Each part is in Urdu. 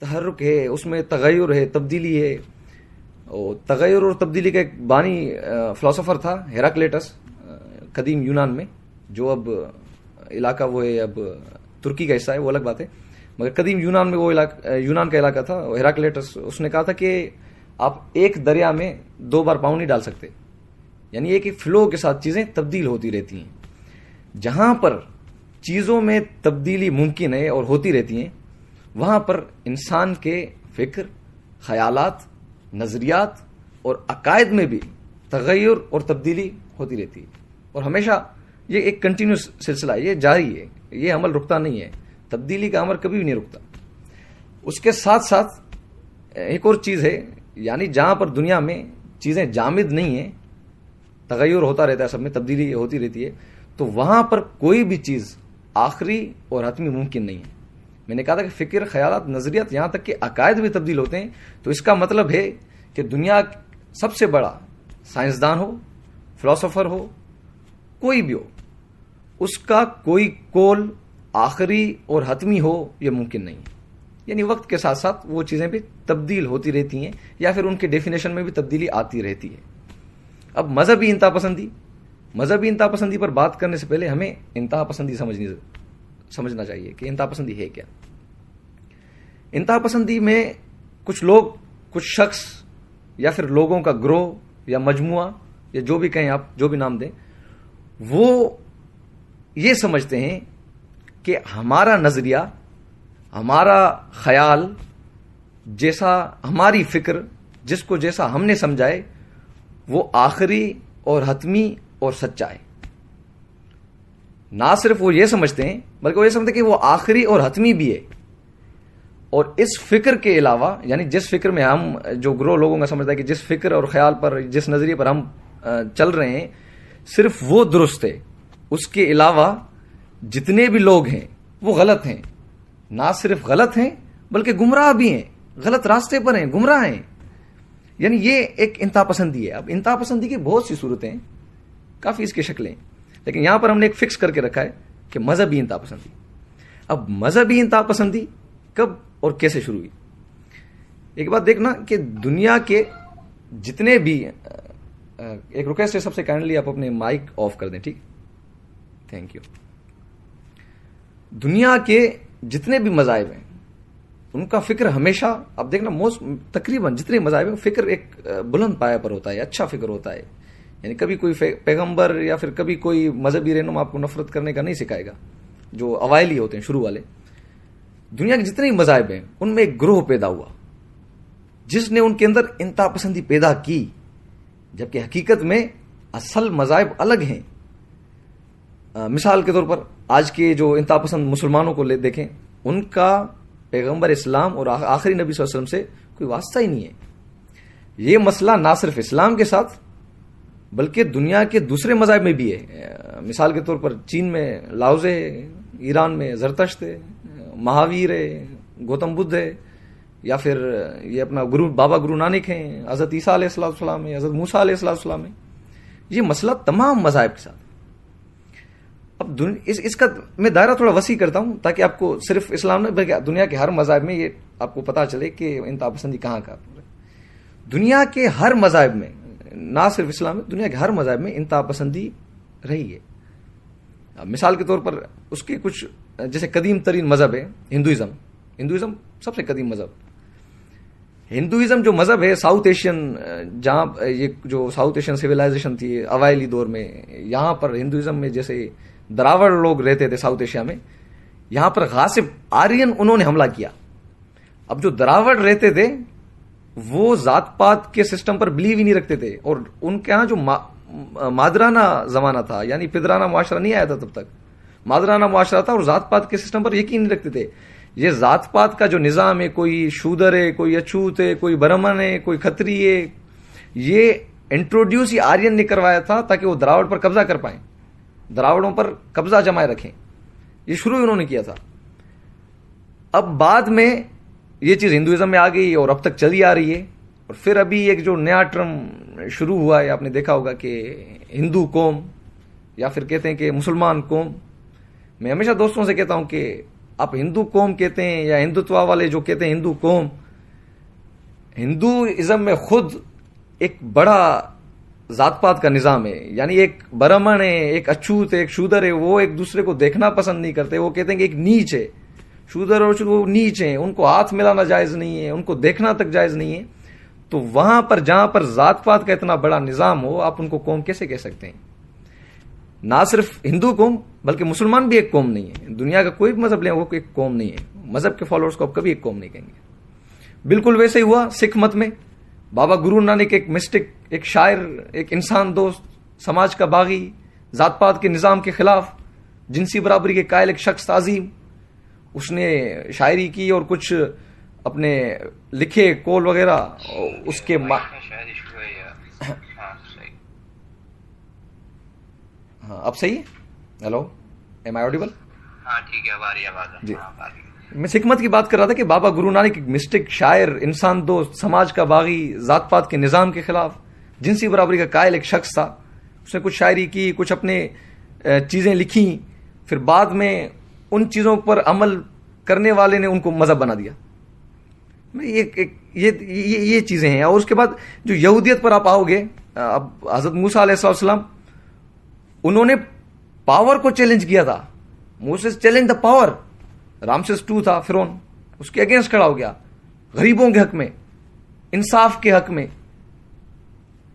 تحرک ہے، اس میں تغیر ہے، تبدیلی ہے. اور تغیر اور تبدیلی کا ایک بانی فلاسفر تھا ہیراکلیٹس قدیم یونان میں، جو اب علاقہ وہ ہے اب ترکی کا حصہ ہے، وہ الگ بات ہے، مگر قدیم یونان میں وہ یونان کا علاقہ تھا. ہیراکلیٹس اس نے کہا تھا کہ آپ ایک دریا میں 2 بار پاؤں نہیں ڈال سکتے، یعنی ایک ہی فلو کے ساتھ چیزیں تبدیل ہوتی رہتی ہیں. جہاں پر چیزوں میں تبدیلی ممکن ہے اور ہوتی رہتی ہیں، وہاں پر انسان کے فکر، خیالات، نظریات اور عقائد میں بھی تغیر اور تبدیلی ہوتی رہتی ہے. اور ہمیشہ یہ ایک کنٹینیوس سلسلہ ہے، یہ جاری ہے، یہ عمل رکتا نہیں ہے. تبدیلی کا عمل کبھی بھی نہیں رکتا. اس کے ساتھ ساتھ ایک اور چیز ہے، یعنی جہاں پر دنیا میں چیزیں جامد نہیں ہیں، تغیر ہوتا رہتا ہے، سب میں تبدیلی ہوتی رہتی ہے، تو وہاں پر کوئی بھی چیز آخری اور حتمی ممکن نہیں ہے. میں نے کہا تھا کہ فکر، خیالات، نظریات، یہاں تک کہ عقائد بھی تبدیل ہوتے ہیں. تو اس کا مطلب ہے کہ دنیا سب سے بڑا سائنسدان ہو، فلاسفر ہو، کوئی بھی ہو، اس کا کوئی قول آخری اور حتمی ہو یہ ممکن نہیں ہے. یعنی وقت کے ساتھ ساتھ وہ چیزیں بھی تبدیل ہوتی رہتی ہیں، یا پھر ان کے ڈیفینیشن میں بھی تبدیلی آتی رہتی ہے. اب مذہبی انتہا پسندی پر بات کرنے سے پہلے ہمیں انتہا پسندی سمجھنا چاہیے کہ انتہا پسندی ہے کیا. انتہا پسندی میں کچھ لوگ، کچھ شخص یا پھر لوگوں کا گروہ یا مجموعہ یا جو بھی کہیں آپ، جو بھی نام دیں، وہ یہ سمجھتے ہیں کہ ہمارا نظریہ، ہمارا خیال، جیسا ہماری فکر، جس کو جیسا ہم نے سمجھائے، وہ آخری اور حتمی اور سچا ہے. نہ صرف وہ یہ سمجھتے ہیں بلکہ وہ یہ سمجھتے ہیں کہ وہ آخری اور حتمی بھی ہے. اور اس فکر کے علاوہ، یعنی جس فکر میں ہم، جو گروہ لوگوں کا سمجھتا ہے کہ جس فکر اور خیال پر، جس نظریے پر ہم چل رہے ہیں، صرف وہ درست ہے، اس کے علاوہ جتنے بھی لوگ ہیں وہ غلط ہیں. نہ صرف غلط ہیں بلکہ گمراہ بھی ہیں، غلط راستے پر ہیں، گمراہ ہیں. یعنی یہ ایک انتہا پسندی ہے. اب انتہا پسندی کی بہت سی صورتیں ہیں، کافی اس کی شکلیں، لیکن یہاں پر ہم نے ایک فکس کر کے رکھا ہے کہ مذہبی انتہا پسندی. اب مذہبی انتہا پسندی کب اور کیسے شروع ہوئی؟ ایک بات دیکھنا کہ دنیا کے جتنے بھی، ایک ریکویسٹ ہے سب سے کائنڈلی آپ اپنے مائک آف کر دیں، ٹھیک، تھینک یو. دنیا کے جتنے بھی مذاہب ہیں ان کا فکر ہمیشہ، اب دیکھنا تقریباً جتنے مذاہب ہیں، فکر ایک بلند پایہ پر ہوتا ہے، اچھا فکر ہوتا ہے. یعنی کبھی کوئی پیغمبر یا پھر کبھی کوئی مذہبی رہنما آپ کو نفرت کرنے کا نہیں سکھائے گا، جو اوائلی ہوتے ہیں، شروع والے. دنیا کے جتنے بھی مذاہب ہیں ان میں ایک گروہ پیدا ہوا جس نے ان کے اندر انتہا پسندی پیدا کی، جبکہ حقیقت میں اصل مذاہب الگ ہیں. مثال کے طور پر آج کے جو انتہا پسند مسلمانوں کو دیکھیں، ان کا پیغمبر اسلام اور آخری نبی صلی اللہ علیہ وسلم سے کوئی واسطہ ہی نہیں ہے. یہ مسئلہ نہ صرف اسلام کے ساتھ بلکہ دنیا کے دوسرے مذاہب میں بھی ہے. مثال کے طور پر چین میں لاؤزے ہے، ایران میں زرتشت ہے، مہاویر ہے، گوتم بدھ ہے، یا پھر یہ اپنا بابا گرو نانک ہیں، حضرت عیسیٰ علیہ السلام ہے، حضرت موسیٰ علیہ السلام ہے. یہ مسئلہ تمام مذاہب کے ساتھ. اب اس کا میں دائرہ تھوڑا وسیع کرتا ہوں تاکہ آپ کو صرف اسلام نہیں بلکہ دنیا کے ہر مذاہب میں یہ آپ کو پتہ چلے کہ انتہا پسندی کہاں کا. دنیا کے ہر مذاہب میں، نہ صرف اسلام میں، دنیا کے ہر مذاہب میں انتہا پسندی رہی ہے. مثال کے طور پر اس کے کچھ، جیسے قدیم ترین مذہب ہے ہندوازم سب سے قدیم مذہب. ہندوازم جو مذہب ہے ساؤتھ ایشین، جہاں یہ جو ساؤتھ ایشین سویلائزیشن تھی اوائلی دور میں، یہاں پر ہندوازم میں جیسے دراوڑ لوگ رہتے تھے ساؤتھ ایشیا میں، یہاں پر غاصب آرین انہوں نے حملہ کیا. اب جو دراوڑ رہتے تھے وہ ذات پات کے سسٹم پر بلیو ہی نہیں رکھتے تھے، اور ان کے ہاں جو مادرانہ زمانہ تھا، یعنی پدرانہ معاشرہ نہیں آیا تھا تب تک، مادرانہ معاشرہ تھا، اور ذات پات کے سسٹم پر یقین نہیں رکھتے تھے. یہ ذات پات کا جو نظام ہے، کوئی شودر ہے، کوئی اچھوت ہے، کوئی برہمن ہے، کوئی کھتری ہے، یہ انٹروڈیوس ہی آرین نے کروایا تھا تاکہ وہ دراوڑ پر قبضہ کر پائیں، دراوڑوں پر قبضہ جمائے رکھیں. یہ شروع انہوں نے کیا تھا. اب بعد میں یہ چیز ہندوازم میں آ گئی اور اب تک چلی آ رہی ہے. اور پھر ابھی ایک جو نیا ٹرم شروع ہوا ہے، آپ نے دیکھا ہوگا کہ ہندو قوم، یا پھر کہتے ہیں کہ مسلمان قوم. میں ہمیشہ دوستوں سے کہتا ہوں کہ آپ ہندو قوم کہتے ہیں یا ہندوتوا والے جو کہتے ہیں ہندو قوم، ہندوازم میں خود ایک بڑا ذات پات کا نظام ہے. یعنی ایک برہمن ہے، ایک اچھوت ہے، ایک شودر ہے، وہ ایک دوسرے کو دیکھنا پسند نہیں کرتے. وہ کہتے ہیں کہ ایک نیچ ہے، شودر اور وہ نیچ ہیں، ان کو ہاتھ ملانا جائز نہیں ہے، ان کو دیکھنا تک جائز نہیں ہے. تو وہاں پر جہاں پر ذات پات کا اتنا بڑا نظام ہو، آپ ان کو قوم کیسے کہہ سکتے ہیں؟ نہ صرف ہندو قوم بلکہ مسلمان بھی ایک قوم نہیں ہے. دنیا کا کوئی بھی مذہب لیں، وہ ایک قوم نہیں ہے. مذہب کے فالوورز کو آپ کبھی ایک قوم نہیں کہیں گے. بالکل ویسے ہی ہوا سکھ مت میں. بابا گرو نانک ایک مسٹک، ایک شاعر، ایک انسان دوست، سماج کا باغی، ذات پات کے نظام کے خلاف، جنسی برابری کے قائل ایک شخص عظیم. اس نے شاعری کی اور کچھ اپنے لکھے کول وغیرہ اس کے ہاں اب صحیح ہے. ہیلو، ایم آئی آڈیبل؟ ہاں ٹھیک ہے، ہماری آواز جی. میں حکمت کی بات کر رہا تھا کہ بابا گرو نانک ایک مسٹک، شاعر، انسان دوست، سماج کا باغی، ذات پات کے نظام کے خلاف، جنسی برابری کا قائل ایک شخص تھا. اس نے کچھ شاعری کی، کچھ اپنے چیزیں لکھی، پھر بعد میں ان چیزوں پر عمل کرنے والے نے ان کو مذہب بنا دیا. یہ چیزیں ہیں. اور اس کے بعد جو یہودیت پر آپ آؤ گے، اب حضرت موسیٰ علیہ السلام انہوں نے پاور کو چیلنج کیا تھا. موسیس چیلنج دا پاور. رامسیس 2 تھا فرعون، اس کے اگینسٹ کھڑا ہو گیا، غریبوں کے حق میں، انصاف کے حق میں.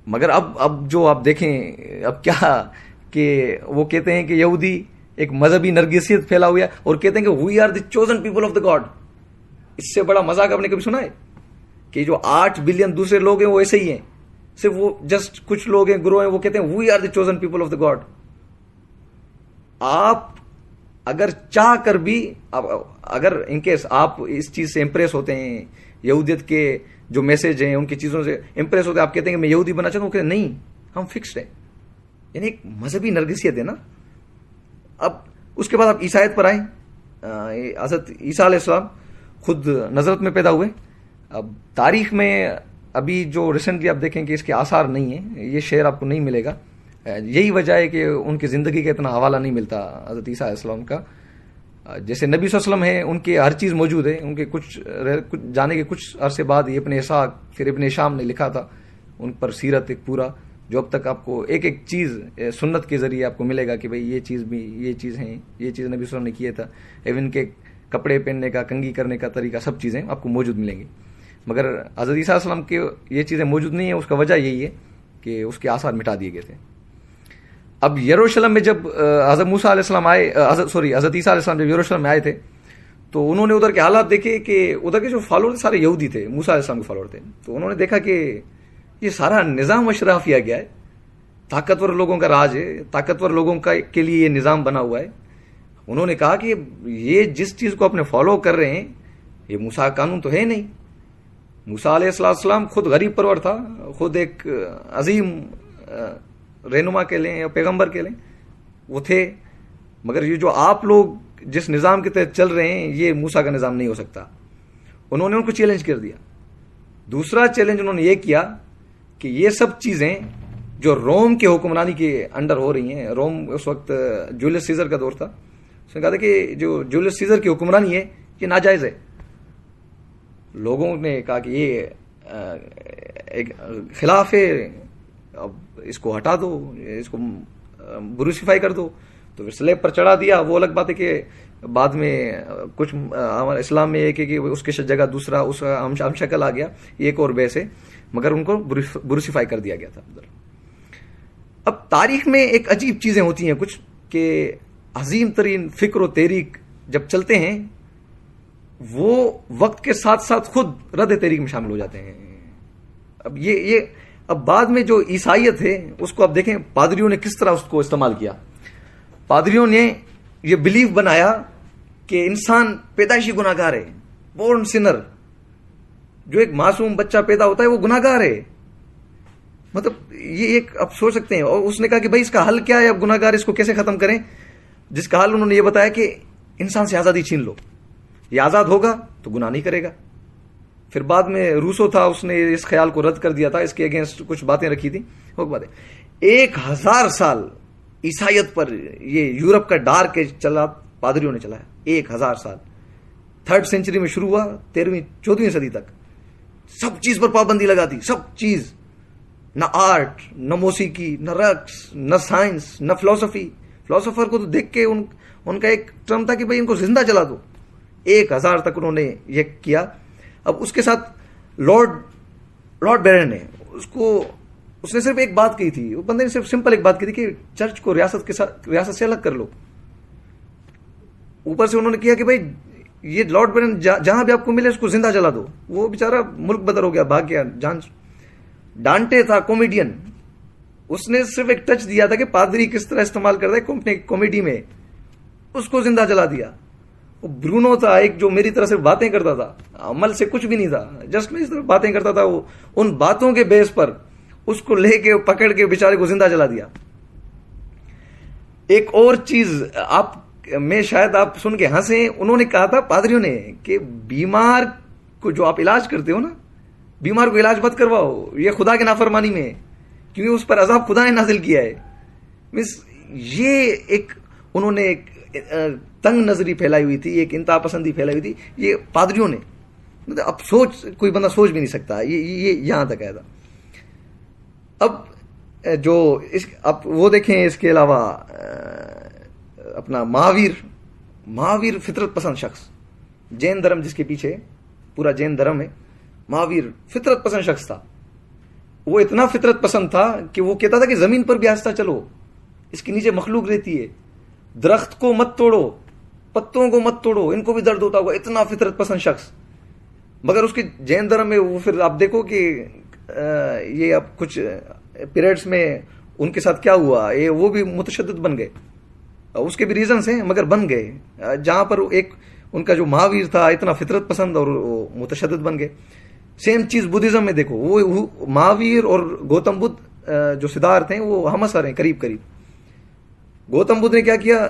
مگر اب جو آپ دیکھیں اب کیا کہ وہ کہتے ہیں کہ یہودی ایک مذہبی نرگسیت پھیلا ہوا ہے اور کہتے ہیں کہ we are the chosen people of the God. اس سے بڑا مذاق آپ نے کبھی سنا ہے؟ کہ جو 8 بلین دوسرے لوگ ہیں وہ ایسے ہی ہیں، صرف وہ جسٹ کچھ لوگ ہیں، گروہ ہیں، وہ کہتے ہیں we are the chosen people of the God. آپ اگر چاہ کر بھی اگر ان کیس آپ اس چیز سے امپریس ہوتے ہیں، یہودیت کے جو میسج ہیں ان کی چیزوں سے امپریس ہوتے ہیں، آپ کہتے ہیں کہ میں یہودی بننا چاہتا ہوں، کہتے ہیں نہیں ہم فکسڈ ہیں. یعنی ایک مذہبی نرگسیت ہے نا. اب اس کے بعد آپ عیسائیت پر آئیں. حضرت عیسیٰ علیہ السلام خود نزرت میں پیدا ہوئے. اب تاریخ میں ابھی جو ریسنٹلی آپ دیکھیں کہ اس کے آثار نہیں ہیں، یہ شعر آپ کو نہیں ملے گا. یہی وجہ ہے کہ ان کی زندگی کا اتنا حوالہ نہیں ملتا حضرت عیسیٰ علیہ السلام کا. جیسے نبی صلی اللہ علیہ وسلم ہے، ان کے ہر چیز موجود ہے. ان کے کچھ جانے کے کچھ عرصے بعد یہ ابن اسحاق پھر ابن شام نے لکھا تھا ان پر سیرت ایک پورا، جو اب تک آپ کو ایک ایک چیز سنت کے ذریعے آپ کو ملے گا کہ بھئی یہ چیز بھی، یہ چیز ہیں، یہ چیز نبی صلی اللہ علیہ وسلم نے کیا تھا. ایون کے کپڑے پہننے کا، کنگھی کرنے کا طریقہ، سب چیزیں آپ کو موجود ملیں گی. مگر حضرت عیسیٰ علیہ السلام کے یہ چیزیں موجود نہیں ہیں. اس کا وجہ یہی ہے کہ اس کے آثار مٹا دیے گئے تھے. اب یروشلم میں جب حضرت موسیٰ علیہ السلام آئے، حضرت عیسیٰ علیہ السلام جب یروشلم میں آئے تھے تو انہوں نے ادھر کے حالات دیکھے کہ ادھر کے جو فالوور سارے یہودی تھے، موسیٰ علیہ السلام کے فالوور تھے. تو انہوں نے دیکھا کہ یہ سارا نظام اشرافیہ گیا ہے، طاقتور لوگوں کا راج ہے، طاقتور لوگوں کے لیے یہ نظام بنا ہوا ہے. انہوں نے کہا کہ یہ جس چیز کو اپنے فالو کر رہے ہیں یہ موسیٰ کا قانون تو ہے نہیں. موسیٰ علیہ السلام خود غریب پرور تھا، خود ایک عظیم رہنما کے لیں یا پیغمبر کے لیں وہ تھے. مگر یہ جو آپ لوگ جس نظام کے تحت چل رہے ہیں یہ موسیٰ کا نظام نہیں ہو سکتا. انہوں نے ان کو چیلنج کر دیا. دوسرا چیلنج انہوں نے یہ کیا کہ یہ سب چیزیں جو روم کے حکمرانی کے انڈر ہو رہی ہیں، روم اس وقت جولیس سیزر کا دور تھا، اس نے کہا تھا کہ جو جولیس سیزر کی حکمرانی ہے یہ ناجائز ہے. لوگوں نے کہا کہ یہ ایک خلاف ہے، اب اس کو ہٹا دو، اس کو بروسیفائی کر دو. تو پھر سلیب پر چڑھا دیا. وہ الگ بات ہے کہ بعد میں کچھ ہمارے اسلام میں ایک ہے کہ اس کی جگہ دوسرا اس کا ہم شکل آ گیا، ایک اور بحث ہے، مگر ان کو بروسیفائی کر دیا گیا تھا. اب تاریخ میں ایک عجیب چیزیں ہوتی ہیں کچھ کہ عظیم ترین فکر و تحریک جب چلتے ہیں وہ وقت کے ساتھ ساتھ خود رد تحریک میں شامل ہو جاتے ہیں. اب بعد میں جو عیسائیت ہے اس کو اب دیکھیں پادریوں نے کس طرح اس کو استعمال کیا. پادریوں نے یہ بلیف بنایا کہ انسان پیدائشی گناہ گار ہے، بورن سنر. جو ایک معصوم بچہ پیدا ہوتا ہے وہ گناہ گار ہے. مطلب یہ ایک آپ سوچ سکتے ہیں. اور اس نے کہا کہ بھائی اس کا حل کیا ہے، اب گناہ گار اس کو کیسے ختم کریں. جس کا حل انہوں نے یہ بتایا کہ انسان سے آزادی چھین لو، یہ آزاد ہوگا تو گناہ نہیں کرے گا. پھر بعد میں روسو تھا، اس نے اس خیال کو رد کر دیا تھا، اس کے اگینسٹ کچھ باتیں رکھی تھیں. 1000 سال عیسائیت پر یہ یورپ کا ڈارک ایج چلا، پادریوں نے چلایا 1000 سال. 3rd سینچری میں شروع ہوا 13ویں 14ویں صدی تک سب چیز پر پابندی لگا دی. سب چیز, نہ آرٹ, نہ موسیقی, نہ رقص, نہ سائنس, نہ فلسفی. فلاسفر کو تو دیکھ کے ان کا ایک ٹرم تھا کہ بھائی ان کو زندہ جلا دو. 1000 تک انہوں نے یہ کیا. اب اس کے ساتھ لارڈ بیرن نے اس نے صرف ایک بات کہی تھی. وہ بندے نے صرف سمپل ایک بات کہی تھی کہ چرچ کو ریاست سے الگ کر لو. اوپر سے انہوں نے کیا کہ بھائی یہ لارڈ بیرن جہاں بھی آپ کو ملے اس کو زندہ جلا دو. وہ بیچارہ ملک بدر ہو گیا, بھاگ گیا جان. ڈانٹے تھا کامیڈین, اس نے صرف ایک ٹچ دیا تھا کہ پادری کس طرح استعمال کرتا ہے کامیڈی میں, اس کو زندہ جلا دیا. برونو تھا ایک جو میری طرح سے باتیں کرتا تھا, عمل سے کچھ بھی نہیں تھا, جسٹ میں اس طرح باتیں کرتا تھا. وہ ان باتوں کے بیس پر اس کو لے کے پکڑ کے بیچارے کو زندہ جلا دیا. ایک اور چیز میں شاید آپ سن کے ہنسیں, انہوں نے کہا تھا پادریوں نے کہ بیمار کو جو آپ علاج کرتے ہو نا, بیمار کو علاج مت کرواؤ, یہ خدا کی نافرمانی میں, کیونکہ اس پر عذاب خدا نے نازل کیا ہے. یہ ایک انہوں نے ایک تنگ نظری پھیلائی ہوئی تھی, ایک انتہا پسندی پھیلائی ہوئی تھی یہ پادریوں نے. مطلب اب کوئی بندہ سوچ بھی نہیں سکتا, یہ یہاں تک آیا تھا. اب وہ دیکھیں, اس کے علاوہ اپنا مہاویر فطرت پسند شخص, جین دھرم جس کے پیچھے پورا جین دھرم ہے, مہاویر فطرت پسند شخص تھا. وہ اتنا فطرت پسند تھا کہ وہ کہتا تھا کہ زمین پر بھی آہستہ چلو, اس کے نیچے مخلوق رہتی ہے, درخت کو مت توڑو, پتوں کو مت توڑو, ان کو بھی درد ہوتا ہوگا. اتنا فطرت پسند شخص. مگر اس کے جین دھرم میں وہ پھر آپ دیکھو کہ یہ اب کچھ پیریڈس میں ان کے ساتھ کیا ہوا, وہ بھی متشدد بن گئے. اس کے بھی ریزنز ہیں مگر بن گئے. جہاں پر ایک ان کا جو مہاویر تھا اتنا فطرت پسند اور وہ متشدد بن گئے. سیم چیز بدھزم میں دیکھو, وہ مہاویر اور گوتم بدھ جو سدھارتھ ہیں وہ ہم اثر ہیں قریب قریب. گوتم بدھ نے کیا کیا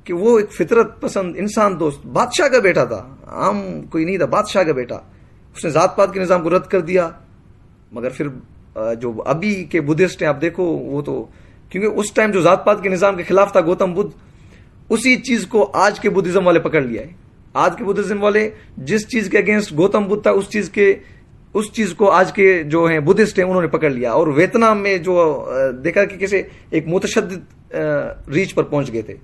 کہ وہ ایک فطرت پسند انسان دوست بادشاہ کا بیٹا تھا, عام کوئی نہیں تھا, بادشاہ کا بیٹا. اس نے ذات پات کے نظام کو رد کر دیا. مگر پھر جو ابھی کے بدھسٹ ہیں آپ دیکھو, وہ تو کیونکہ اس ٹائم جو ذات پات کے نظام کے خلاف تھا گوتم بدھ, اسی چیز کو آج کے بدھزم والے پکڑ لیا ہے. آج کے بدھزم والے جس چیز کے اگینسٹ گوتم بدھ تھا اس چیز کو آج کے جو ہیں بدھسٹ ہیں انہوں نے پکڑ لیا. اور ویتنام میں جو دیکھا کہ کیسے ایک متشدد ریچ پر پہنچ گئے تھے.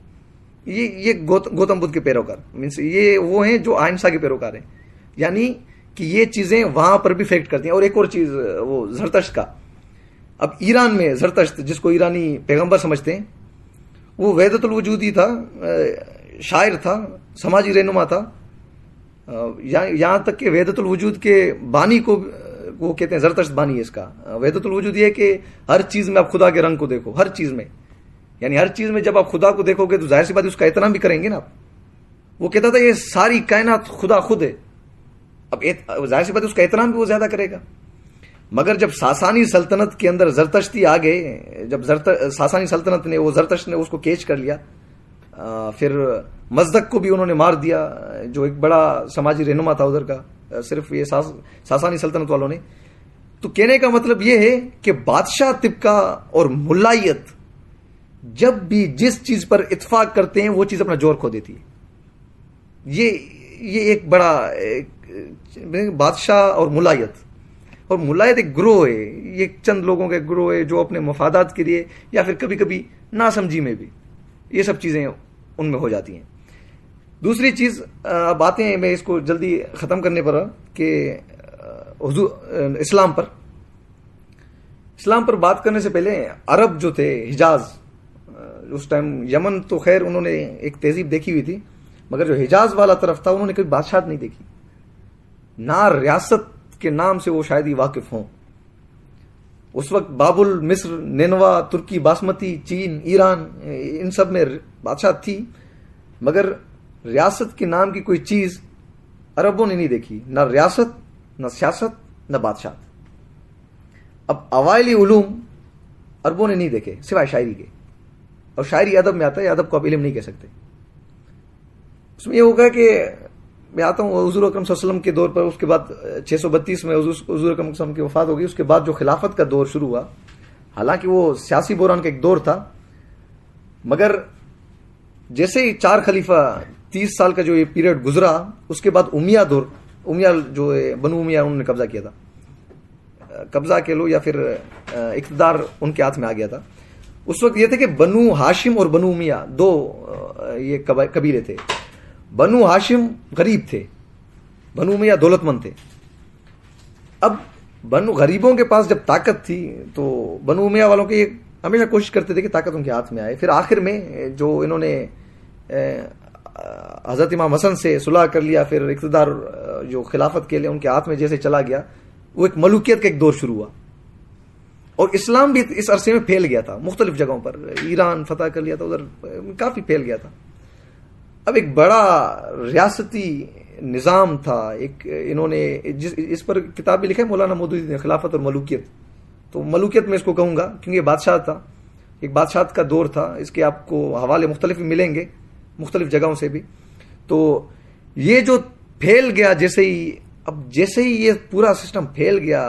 یہ گوتم بدھ کے پیروکار, مینس یہ وہ ہیں جو اہنسا کے پیروکار ہیں. یعنی کہ یہ چیزیں وہاں پر بھی فیکٹ کرتی ہیں. اور ایک اور چیز وہ زرتشت کا, اب ایران میں زرتشت جس کو ایرانی پیغمبر سمجھتے ہیں, وہ وحدت الوجودی تھا, شاعر تھا, سماجی رہنما تھا. یہاں تک کہ وحدت الوجود کے بانی کو وہ کہتے ہیں زرتشت بانی ہے اس کا. وحدت الوجود یہ ہے کہ ہر چیز میں آپ خدا کے رنگ کو دیکھو, ہر چیز میں. یعنی ہر چیز میں جب آپ خدا کو دیکھو گے تو ظاہر سی بات اس کا احترام بھی کریں گے نا آپ. وہ کہتا تھا یہ ساری کائنات خدا خود ہے. اب ظاہر سی بات اس کا احترام بھی وہ زیادہ کرے گا. مگر جب ساسانی سلطنت کے اندر زرتشتی آ گئے, جب ساسانی سلطنت نے وہ زرتشت نے اس کو کیچ کر لیا, پھر مزدک کو بھی انہوں نے مار دیا جو ایک بڑا سماجی رہنما تھا ادھر کا, صرف یہ ساسانی سلطنت والوں نے. تو کہنے کا مطلب یہ ہے کہ بادشاہ طبقہ اور ملائیت جب بھی جس چیز پر اتفاق کرتے ہیں وہ چیز اپنا جوڑ کھو دیتی ہے. یہ ایک بڑا بادشاہ اور ملائیت ایک گروہ ہے, یہ چند لوگوں کا گروہ ہے جو اپنے مفادات کے لیے یا پھر کبھی کبھی ناسمجھی میں بھی یہ سب چیزیں ان میں ہو جاتی ہیں. دوسری چیز اب آتے ہیں, میں اس کو جلدی ختم کرنے پر, کہ اسلام پر بات کرنے سے پہلے عرب جو تھے حجاز, اس ٹائم یمن تو خیر انہوں نے ایک تہذیب دیکھی ہوئی تھی, مگر جو حجاز والا طرف تھا انہوں نے کبھی بادشاہت نہیں دیکھی, نہ ریاست کے نام سے وہ شاید ہی واقف ہوں. اس وقت بابل, مصر, نینوا, ترکی, باسمتی, چین, ایران, ان سب میں بادشاہت تھی, مگر ریاست کے نام کی کوئی چیز عربوں نے نہیں دیکھی, نہ ریاست, نہ سیاست, نہ بادشاہت. اب اوائلی علوم عربوں نے نہیں دیکھے سوائے شاعری کے, اور شاعری ادب میں آتا ہے, ادب کو آپ علم نہیں کہہ سکتے. اس میں یہ ہوگا کہ میں آتا ہوں حضور اکرم صلی اللہ علیہ وسلم کے دور پر, اس کے بعد 632 میں حضور اکرم صلی اللہ علیہ وسلم کی وفات ہو گئی. اس کے بعد جو خلافت کا دور شروع ہوا, حالانکہ وہ سیاسی بحران کا ایک دور تھا, مگر جیسے ہی 4 خلیفہ 30 سال کا جو یہ پیریڈ گزرا، اس کے بعد امیہ جو ہے بنو امیہ انہوں نے قبضہ کیا تھا. قبضہ کے لو یا پھر اقتدار ان کے ہاتھ میں آ گیا تھا. اس وقت یہ تھے کہ بنو ہاشم اور بنو امیہ دو یہ قبیلے تھے. بنو ہاشم غریب تھے، بنو امیہ دولت مند تھے. اب غریبوں کے پاس جب طاقت تھی تو بنو امیہ والوں کے ہمیشہ کوشش کرتے تھے کہ طاقت ان کے ہاتھ میں آئے. پھر آخر میں جو انہوں نے حضرت امام حسن سے صلح کر لیا، پھر اقتدار جو خلافت کے لیے ان کے ہاتھ میں جیسے چلا گیا، وہ ایک ملوکیت کا ایک دور شروع ہوا. اور اسلام بھی اس عرصے میں پھیل گیا تھا مختلف جگہوں پر. ایران فتح کر لیا تھا، ادھر کافی پھیل گیا تھا. اب ایک بڑا ریاستی نظام تھا. ایک انہوں نے اس پر کتاب بھی لکھا ہے مولانا مودودی نے، خلافت اور ملوکیت. تو ملوکیت میں اس کو کہوں گا کیونکہ یہ بادشاہ تھا، ایک بادشاہت کا دور تھا. اس کے آپ کو حوالے مختلف ملیں گے مختلف جگہوں سے بھی. تو یہ جو پھیل گیا جیسے ہی یہ پورا سسٹم پھیل گیا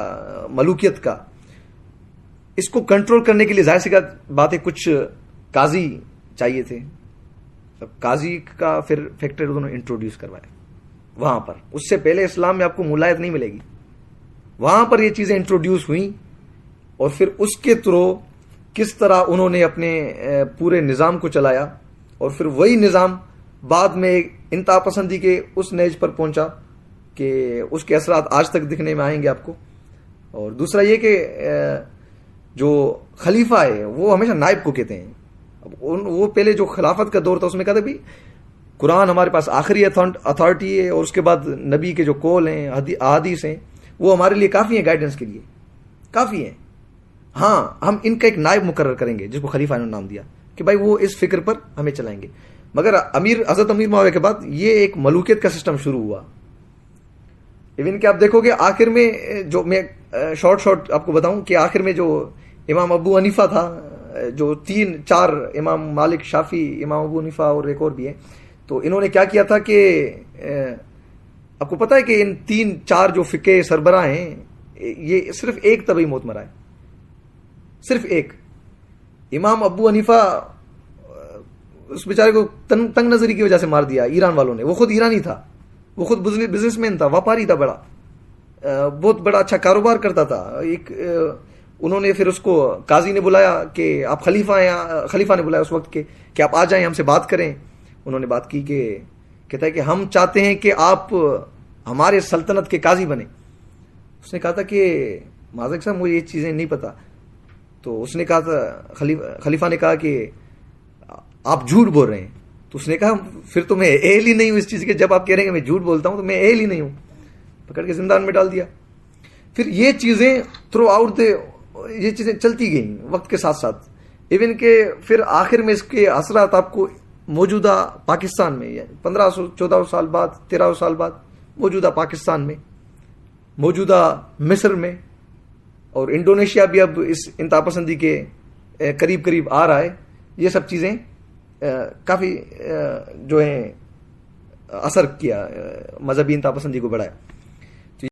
ملوکیت کا، اس کو کنٹرول کرنے کے لیے ظاہر سی بات ہے کچھ قاضی چاہیے تھے. قاضی کا پھر فیکٹر انہوں نے انٹروڈیوس کروایا وہاں پر. اس سے پہلے اسلام میں آپ کو ملایت نہیں ملے گی. وہاں پر یہ چیزیں انٹروڈیوس ہوئیں اور پھر اس کے تھرو کس طرح انہوں نے اپنے پورے نظام کو چلایا. اور پھر وہی نظام بعد میں انتہا پسندی کے اس نیج پر پہنچا کہ اس کے اثرات آج تک دکھنے میں آئیں گے آپ کو. اور دوسرا یہ کہ جو خلیفہ ہے وہ ہمیشہ نائب کو کہتے ہیں. وہ پہلے جو خلافت کا دور تھا اس میں کہا تھا بھی قرآن ہمارے پاس آخری اتھارٹی ہے، اور اس کے بعد نبی کے جو قول ہیں احادیث ہیں وہ ہمارے لیے کافی ہیں، گائیڈنس کے لیے کافی ہیں. ہاں ہم ان کا ایک نائب مقرر کریں گے جس کو خلیفہ نے نام دیا کہ بھائی وہ اس فکر پر ہمیں چلائیں گے. مگر حضرت امیر معاویہ کے بعد یہ ایک ملوکیت کا سسٹم شروع ہوا. ایون کہ آپ دیکھو گے آخر میں جو میں شارٹ آپ کو بتاؤں کہ آخر میں جو امام ابو حنیفہ تھا، جو 3-4 امام مالک، شافی، امام ابو حنیفہ اور ایک اور بھی ہیں، تو انہوں نے کیا کیا تھا کہ آپ کو پتا ہے کہ ان 3-4 جو فقہ سربراہ ہیں یہ صرف ایک طبعی موت مرا ہے، صرف ایک. امام ابو حنیفہ اس بیچارے کو تنگ نظری کی وجہ سے مار دیا ایران والوں نے. وہ خود ایرانی تھا، وہ خود بزنس مین تھا، وپاری تھا، بڑا بہت بڑا اچھا کاروبار کرتا تھا. انہوں نے پھر اس کو قاضی نے بلایا کہ آپ خلیفہ ہیں، خلیفہ نے بلایا اس وقت کہ آپ آ جائیں ہم سے بات کریں. انہوں نے بات کی کہ کہتا ہے کہ ہم چاہتے ہیں کہ آپ ہمارے سلطنت کے قاضی بنیں. اس نے کہا تھا کہ مازک صاحب مجھے یہ چیزیں نہیں پتا. تو اس نے کہا تھا خلیفہ نے کہا کہ آپ جھوٹ بول رہے ہیں. تو اس نے کہا پھر تو میں اہل ہی نہیں ہوں اس چیز کے. جب آپ کہہ رہے ہیں کہ میں جھوٹ بولتا ہوں تو میں اہل ہی نہیں ہوں. پکڑ کے زندان میں ڈال دیا. پھر یہ چیزیں تھرو آؤٹ یہ چیزیں چلتی گئیں وقت کے ساتھ ساتھ. ایون کہ پھر آخر میں اس کے اثرات آپ کو موجودہ پاکستان میں 15-14 سال بعد 13 سال بعد موجودہ پاکستان میں، موجودہ مصر میں، اور انڈونیشیا بھی اب اس انتہا پسندی کے قریب قریب آ رہا ہے. یہ سب چیزیں کافی جو ہیں اثر کیا، مذہبی انتہا پسندی کو بڑھایا.